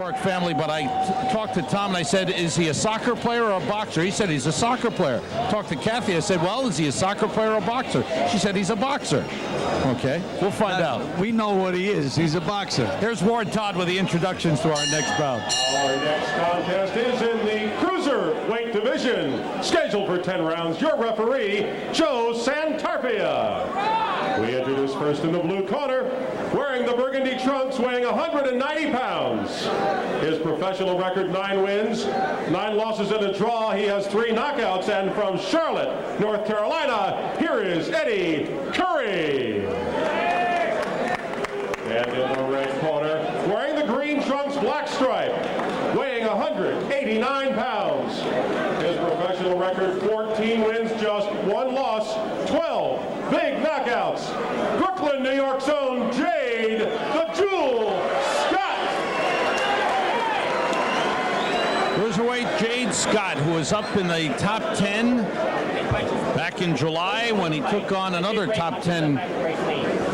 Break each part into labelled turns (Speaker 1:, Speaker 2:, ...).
Speaker 1: Family, but I talked to Tom and I said, is he a soccer player or a boxer? He said he's a soccer player. Talked to Kathy, I said, well, is he a soccer player or a boxer? She said he's a boxer. Okay, we'll find out.
Speaker 2: We know what he is. He's a boxer.
Speaker 1: Here's Ward Todd with the introductions to our next bout.
Speaker 3: Our next contest is in the cruiserweight division. Scheduled for 10 rounds, your referee, Joe Santarpia. We introduce first in the blue corner, wearing the burgundy trunks, weighing 190 pounds. His professional record, 9 wins, 9 losses and a draw. He has 3 knockouts. And from Charlotte, North Carolina, here is Eddy Curry. And in the red corner, wearing the green trunks, black stripe, weighing 189 pounds. His professional record, 14 wins, just 1 loss, 12 big knockouts. Brooklyn, New York's own Jade, the Jewel Scott.
Speaker 1: Cruiserweight Jade Scott, who was up in the top 10 back in July when he took on another top 10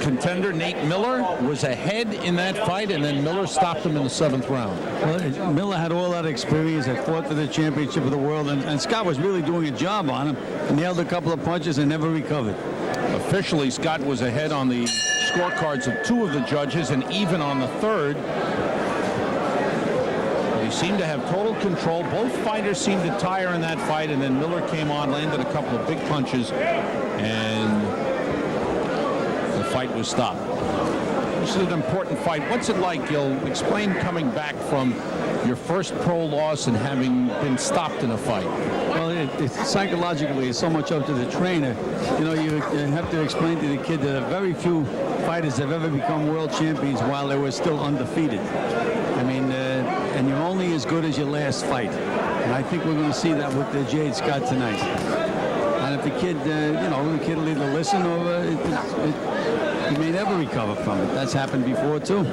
Speaker 1: contender, Nate Miller, was ahead in that fight, and then Miller stopped him in the 7th round.
Speaker 2: Well, Miller had all that experience, had fought for the championship of the world, and Scott was really doing a job on him. Nailed a couple of punches and never recovered.
Speaker 1: Officially, Scott was ahead on the scorecards of 2 of the judges and even on the 3rd. They seemed to have total control. Both fighters seemed to tire in that fight, and then Miller came on, landed a couple of big punches, and the fight was stopped. This is an important fight. What's it like? You'll explain coming back from your first pro loss and having been stopped in a fight.
Speaker 2: Well, psychologically, it's so much up to the trainer. You know, you have to explain to the kid that very few fighters have ever become world champions while they were still undefeated. I mean, and you're only as good as your last fight. And I think we're going to see that with Jade Scott tonight. And if the kid, the kid will either listen or he may never recover from it. That's happened before, too.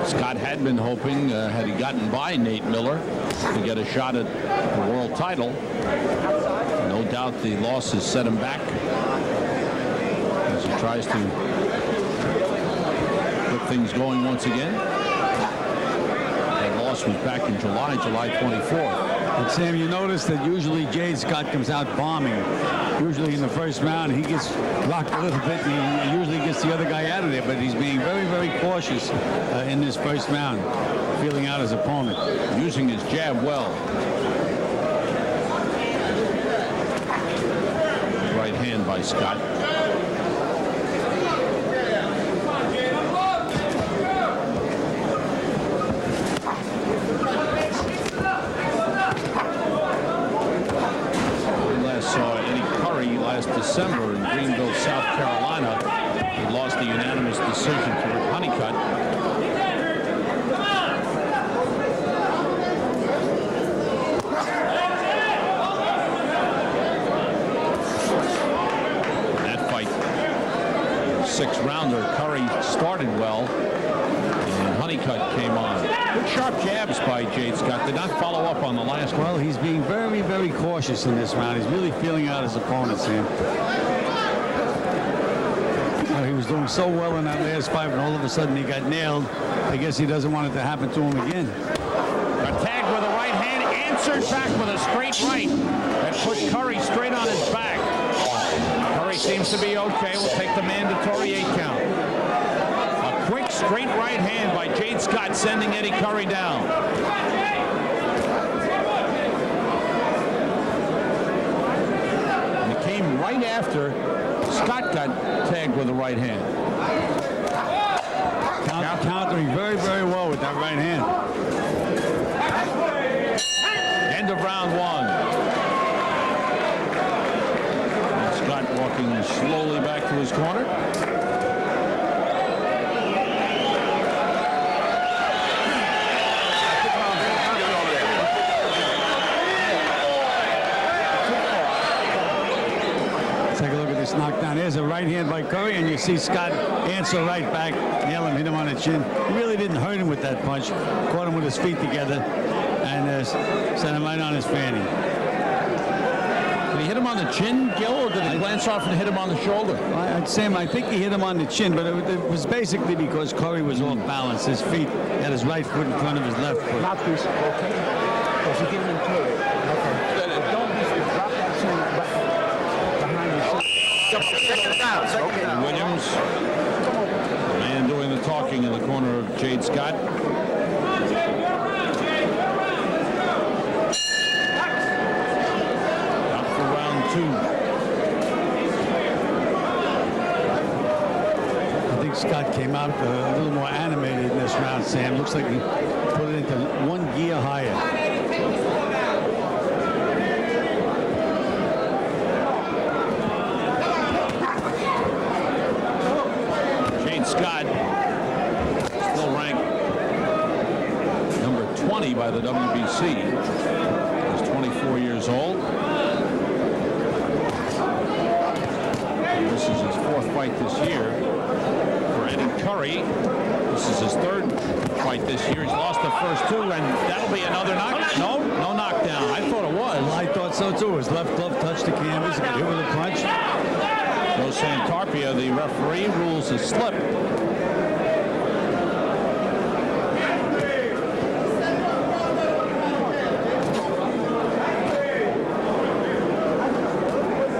Speaker 1: Scott had been hoping, had he gotten by Nate Miller, to get a shot at the world title. No doubt the loss has set him back as he tries to get things going once again. That loss was back in July 24th.
Speaker 2: And Sam, you notice that usually Jade Scott comes out bombing. Usually in the first round, he gets rocked a little bit, and he usually gets the other guy out of there, but he's being very, very cautious in this first round, feeling out his opponent.
Speaker 1: Using his jab well. Right hand by Scott. Last December in Greenville, South Carolina. He lost the unanimous decision to Rick Honeycutt. That fight, 6-rounder, Curry started well, and Honeycutt came on. Good sharp jabs by Jade Scott. Did not follow up on the last one.
Speaker 2: Well, he's being very, very cautious in this round. He's really feeling out his opponent, Sam. He was doing so well in that last fight, and all of a sudden he got nailed. I guess he doesn't want it to happen to him again.
Speaker 1: Got tagged with a right hand, answered back with a straight right. That put Curry straight on his back. Curry seems to be okay. We'll take the mandatory 8 count. A quick straight right hand by Jade Scott, sending Eddy Curry down. And it came right after Scott got tagged with a right hand.
Speaker 2: Countering very, very well with that right hand.
Speaker 1: End of round 1. And Scott walking slowly back to his corner.
Speaker 2: Take a look at this knockdown. There's a right hand by Curry, and you see Scott answer right back, nail him, hit him on the chin. He really didn't hurt him with that punch. Caught him with his feet together and sent him right on his fanny.
Speaker 1: Did he hit hit him on the chin, Gil, or did it glance off and hit him on the shoulder?
Speaker 2: Sam, I think he hit him on the chin, but it was basically because Curry was off balance. His feet had his right foot in front of his left foot.
Speaker 4: Mouthpiece, okay? Because you give him into it. Okay. Don't drop that chin behind your chin.
Speaker 5: Second down.
Speaker 1: Williams, the man doing the talking in the corner of Jade Scott. Out for round 2.
Speaker 2: I think Scott came out a little more animated in this round, Sam. Looks like he put it into one gear higher.
Speaker 1: Jade Scott, still ranked number 20 by the WBC. He's 24 years old. And this is his 4th fight this year. For Eddy Curry, this is his 3rd fight this year. He's lost the first 2, and that'll be another knock. No knockdown. I thought it was.
Speaker 2: I thought so too. His left glove touched the canvas, got hit with a punch.
Speaker 1: Joe Santarpia, the referee, rules a slip.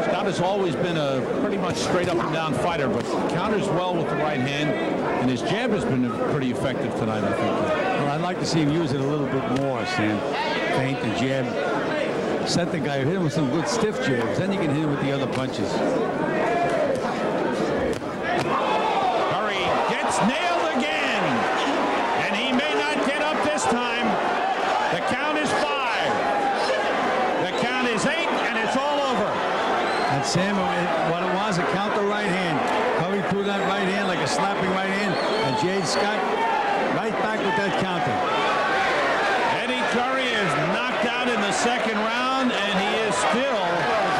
Speaker 1: Scott has always been a pretty much straight up and down fighter, but counters well with the right hand, and his jab has been pretty effective tonight, I think.
Speaker 2: Well, I'd like to see him use it a little bit more, Sam. Feint and jab. Set the guy, hit him with some good stiff jabs. Then you can hit him with the other punches.
Speaker 1: Curry gets nailed again, and he may not get up this time. The count is 5. The count is 8, and it's all over.
Speaker 2: And Sam, what it was, a counter right hand. Curry threw that right hand like a slapping right hand, and Jade Scott right back with that counter.
Speaker 1: Eddy Curry is knocked out in the 2nd round, and he is still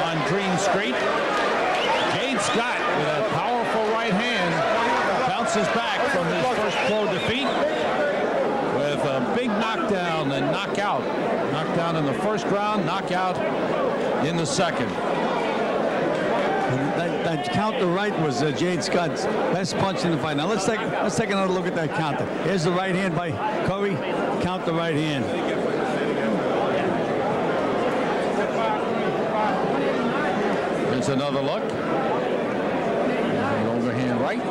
Speaker 1: on Green Street. Jade Scott, with a powerful right hand, bounces back from his first pro defeat with a big knockdown and knockout. Knockdown in the 1st round, knockout in the 2nd.
Speaker 2: That counter right was Jade Scott's best punch in the fight. Now let's take another look at that counter. Here's the right hand by Curry. Counter right hand.
Speaker 1: Here's another look. An overhand right.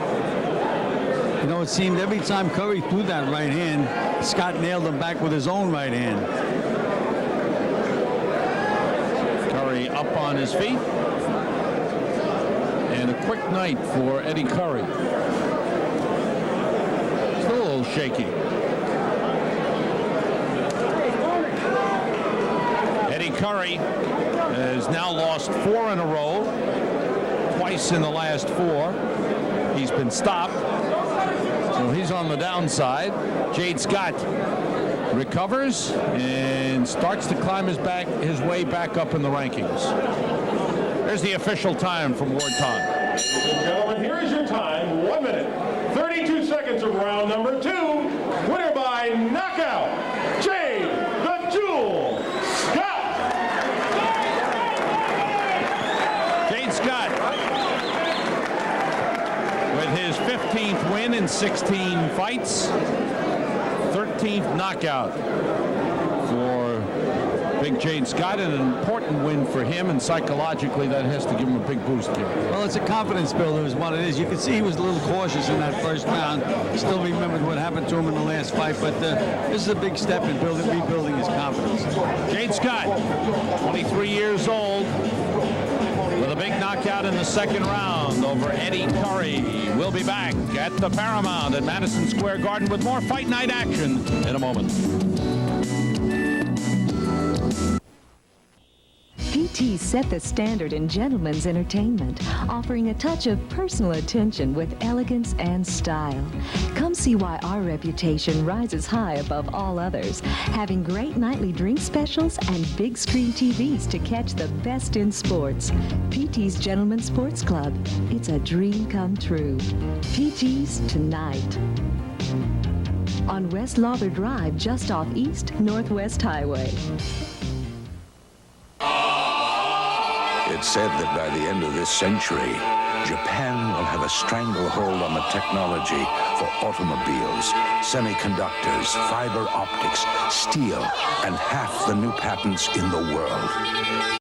Speaker 2: You know, it seemed every time Curry threw that right hand, Scott nailed him back with his own right hand.
Speaker 1: Curry up on his feet. And a quick night for Eddy Curry. Still a little shaky. Eddy Curry has now lost 4 in a row. Twice in the last 4. He's been stopped. So he's on the downside. Jade Scott recovers and starts to climb his way back up in the rankings. There's the official time from Ward Todd.
Speaker 3: Ladies and gentlemen, here is your time. 1 minute, 32 seconds of round number 2. Winner by knockout, Jade the Jewel Scott.
Speaker 1: Jade Scott with his 15th win in 16 fights. 13th knockout for Big Jade Scott, and an important win for him, and psychologically that has to give him a big boost here.
Speaker 2: Well, it's a confidence builder is what it is. You can see he was a little cautious in that 1st round. He still remembered what happened to him in the last fight, but this is a big step in rebuilding his confidence.
Speaker 1: Jade Scott, 23 years old, with a big knockout in the 2nd round over Eddy Curry. We'll be back at the Paramount at Madison Square Garden with more Fight Night action in a moment.
Speaker 6: PT set the standard in gentlemen's entertainment, offering a touch of personal attention with elegance and style. Come see why our reputation rises high above all others, having great nightly drink specials and big screen TVs to catch the best in sports. PT's Gentlemen's Sports Club. It's a dream come true. PT's tonight. On West Lawler Drive, just off East Northwest Highway.
Speaker 5: It's said that by the end of this century, Japan will have a stranglehold on the technology for automobiles, semiconductors, fiber optics, steel, and half the new patents in the world.